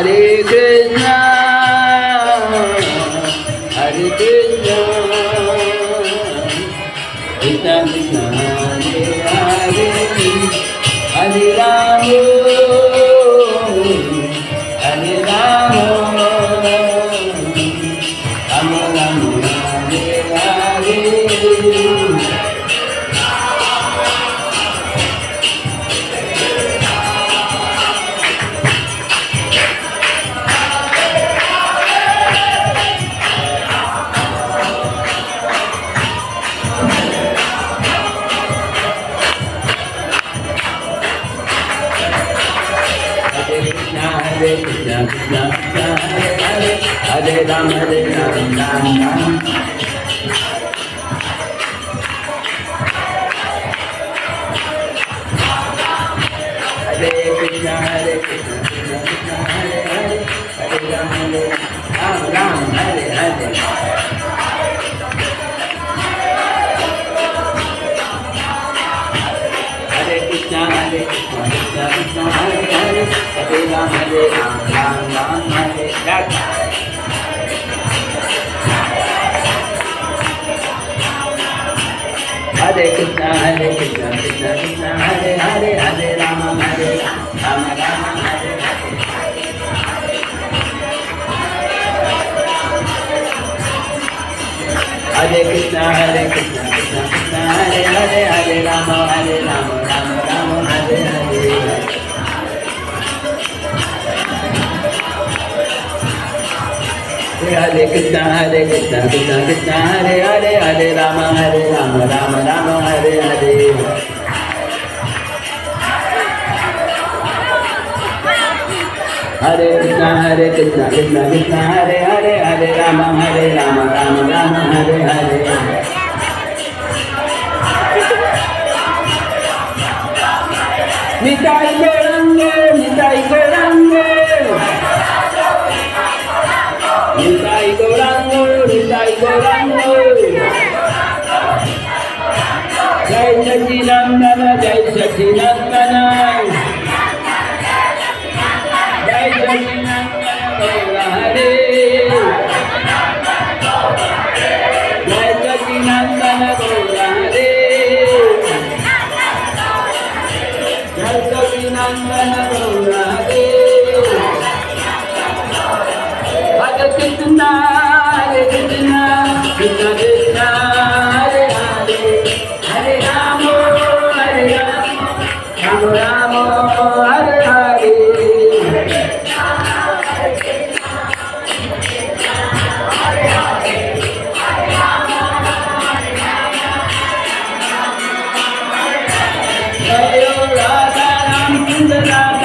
Hare Krishna, Hare Krishna, Krishna Krishna, Hare Hare, Hare Rama, Hare Rama, Rama Rama, Hare Hare. Hare Krishna, Krishna Krishna, Hare Hare, Hare Rama, Rama Rama. Hare Krishna, Hare Krishna, Krishna Krishna, Hare Hare, Hare Rama, Rama Rama, Hare Hare. Hare Krishna, Hare Krishna, Krishna Krishna, Hare Hare, Hare Rama, Rama Rama, Hare Hare. Hare Krishna, Hare Krishna, Krishna Krishna, Hare Hare, Hare Rama, Rama Rama, Hare Hare. Hare Krishna, Hare Krishna, Krishna Krishna, Hare Hare, Hare Rama, Rama Rama, Hare Hare. Hare Krishna, Hare Krishna, Krishna Krishna, Hare Hare, Hare Rama, Rama Rama, Hare Hare. Hare Krishna, Hare Krishna, Krishna Krishna, Hare Hare, Hare Rama, Rama Rama, Hare Hare. Nitai Gauranga, Nitai Gauranga, Nitai Gauranga, Nitai Gauranga. Jai Sachi-Nandana, Jai Sachi-Nandana, Jai Sachi-Nandana, Gaura Hare, Jai Sachi-Nandana, Gaura Hare, Jai Sachi-Nandana, Gaura Hare. Hare Krishna, Hare Krishna, Krishna Krishna, Hare Hare, Hare Rama, Hare Rama, Rama Rama, Hare Hare. Jai Radha Ram Sundara.